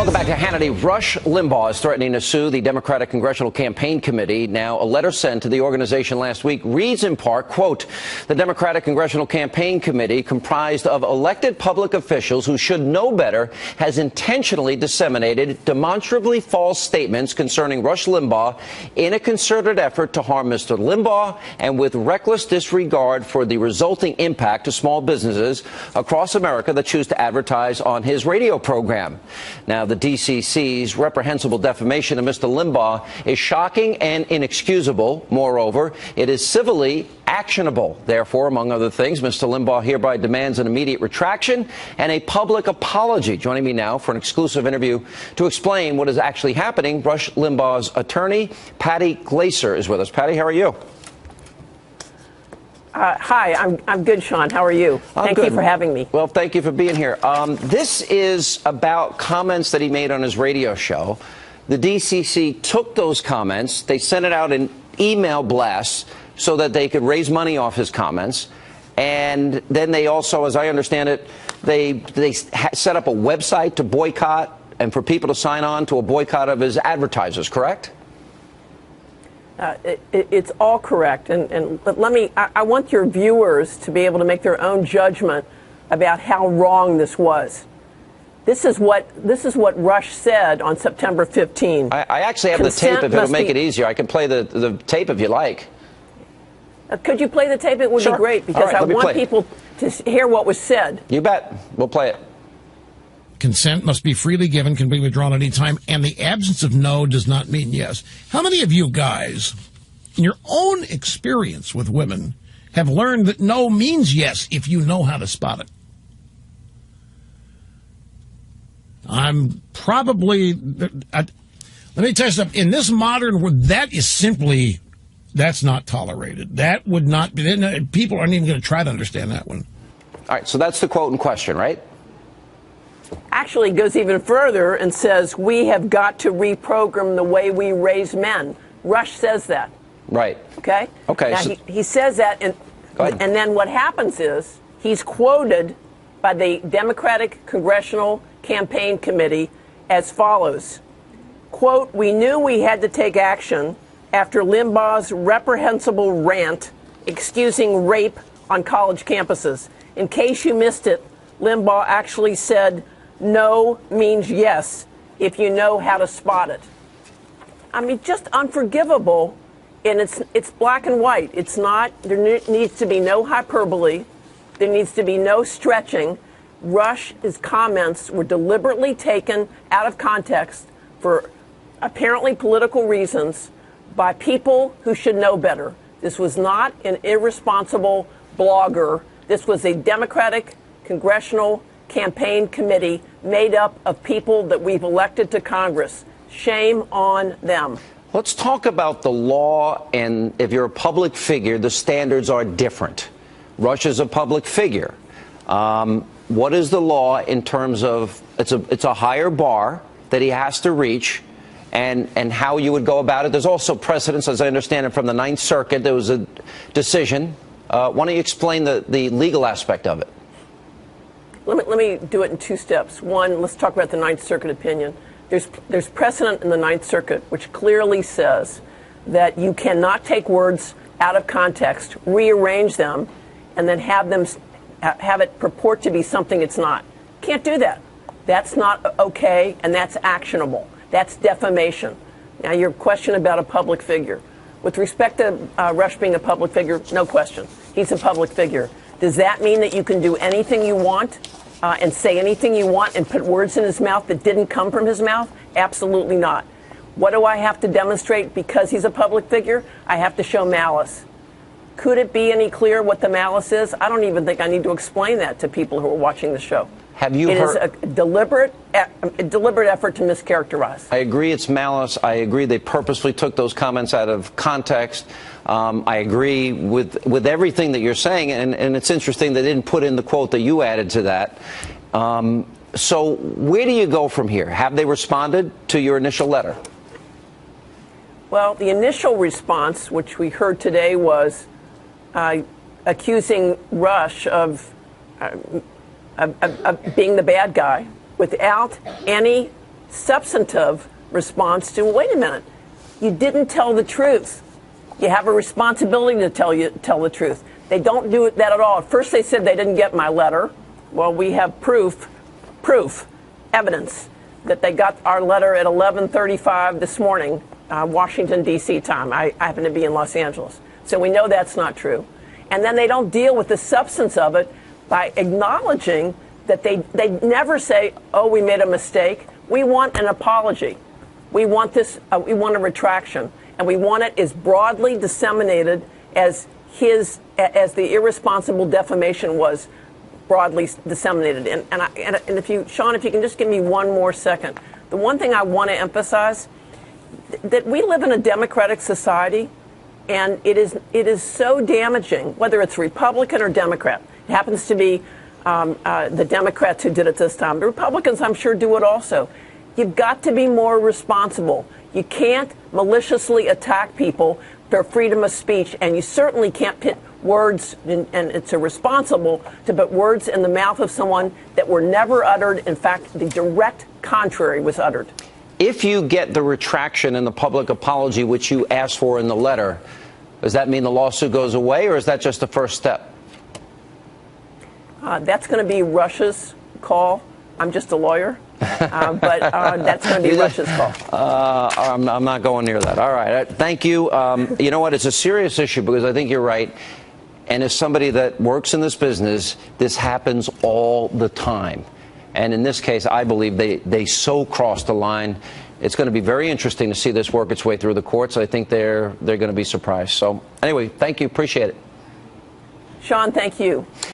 Welcome back to Hannity. Rush Limbaugh is threatening to sue the Democratic Congressional Campaign Committee. Now, a letter sent to the organization last week reads in part, quote, the Democratic Congressional Campaign Committee, comprised of elected public officials who should know better, has intentionally disseminated demonstrably false statements concerning Rush Limbaugh in a concerted effort to harm Mr. Limbaugh and with reckless disregard for the resulting impact to small businesses across America that choose to advertise on his radio program. Now, the DCCC's reprehensible defamation of Mr. Limbaugh is shocking and inexcusable. Moreover, it is civilly actionable. Therefore, among other things, Mr. Limbaugh hereby demands an immediate retraction and a public apology. Joining me now for an exclusive interview to explain what is actually happening, Rush Limbaugh's attorney, Patty Glaser, is with us. Patty, how are you? Hi, I'm good, Sean. How are you? Thank you for having me. Well, thank you for being here. This is about comments that he made on his radio show. The DCC took those comments. They sent it out in email blasts so that they could raise money off his comments. And then they also, as I understand it, they set up a website to boycott and for people to sign on to a boycott of his advertisers, correct? It's all correct, but I want your viewers to be able to make their own judgment about how wrong this was. This is what Rush said on September 15. I actually have the tape if it'll make it easier. I can play the tape if you like. Could you play the tape? It would be great, because I want people to hear what was said. You bet. We'll play it. Consent must be freely given, can be withdrawn at any time, and the absence of no does not mean yes. How many of you guys, in your own experience with women, have learned that no means yes if you know how to spot it? I'm probably... let me tell you something. In this modern world, that is simply... That's not tolerated. That would not be... People aren't even going to try to understand that one. All right, so that's the quote in question, right? Actually goes even further and says we have got to reprogram the way we raise men. Rush says that. Right. Okay? Okay. Now, he says that, and then what happens is he's quoted by the Democratic Congressional Campaign Committee as follows. Quote, we knew we had to take action after Limbaugh's reprehensible rant excusing rape on college campuses. In case you missed it, Limbaugh actually said no means yes if you know how to spot it. I mean, just unforgivable, and it's black and white. It's not, there needs to be no hyperbole. There needs to be no stretching. Rush's comments were deliberately taken out of context for apparently political reasons by people who should know better. This was not an irresponsible blogger. This was a Democratic Congressional Campaign Committee made up of people that we've elected to Congress. Shame on them. Let's talk about the law, and if you're a public figure, the standards are different. Rush is a public figure. What is the law in terms of it's a higher bar that he has to reach, and how you would go about it? There's also precedents, as I understand it, from the Ninth Circuit. There was a decision. Why don't you explain the legal aspect of it? Let me do it in two steps. One, let's talk about the Ninth Circuit opinion. There's precedent in the Ninth Circuit which clearly says that you cannot take words out of context, rearrange them, and then have it purport to be something it's not. Can't do that. That's not okay, and that's actionable. That's defamation. Now, your question about a public figure. With respect to Rush being a public figure, no question. He's a public figure. Does that mean that you can do anything you want and say anything you want and put words in his mouth that didn't come from his mouth? Absolutely not. What do I have to demonstrate because he's a public figure? I have to show malice. Could it be any clearer what the malice is? I don't even think I need to explain that to people who are watching the show. Have you It heard? is a deliberate effort to mischaracterize. I agree it's malice. I agree they purposely took those comments out of context. I agree with everything that you're saying, and it's interesting they didn't put in the quote that you added to that. So where do you go from here? Have they responded to your initial letter? Well, the initial response, which we heard today, was accusing Rush of being the bad guy without any substantive response to, wait a minute, you didn't tell the truth. You have a responsibility to tell the truth. They don't do that at all. At first they said they didn't get my letter. Well, we have proof, evidence that they got our letter at 11:35 this morning, Washington, D.C. time. I happen to be in Los Angeles. So we know that's not true. And then they don't deal with the substance of it by acknowledging that they never say, oh, we made a mistake. We want an apology. We want this. We want a retraction. And we want it as broadly disseminated as the irresponsible defamation was broadly disseminated. And if you, Sean, if you can just give me one more second. The one thing I want to emphasize, that we live in a democratic society, and it is so damaging, whether it's Republican or Democrat. It happens to be the Democrats who did it this time. The Republicans, I'm sure, do it also. You've got to be more responsible. You can't maliciously attack people for freedom of speech, and you certainly can't put words, and it's irresponsible to put words in the mouth of someone that were never uttered. In fact, the direct contrary was uttered. If you get the retraction and the public apology, which you asked for in the letter, does that mean the lawsuit goes away, or is that just the first step? That's going to be Rush's call. I'm just a lawyer. But that's going to be Rush's call. I'm not going near that. All right. Thank you. You know what? It's a serious issue, because I think you're right. And as somebody that works in this business, this happens all the time. And in this case, I believe they so crossed the line. It's going to be very interesting to see this work its way through the courts. I think they're going to be surprised. So anyway, thank you. Appreciate it. Sean, thank you.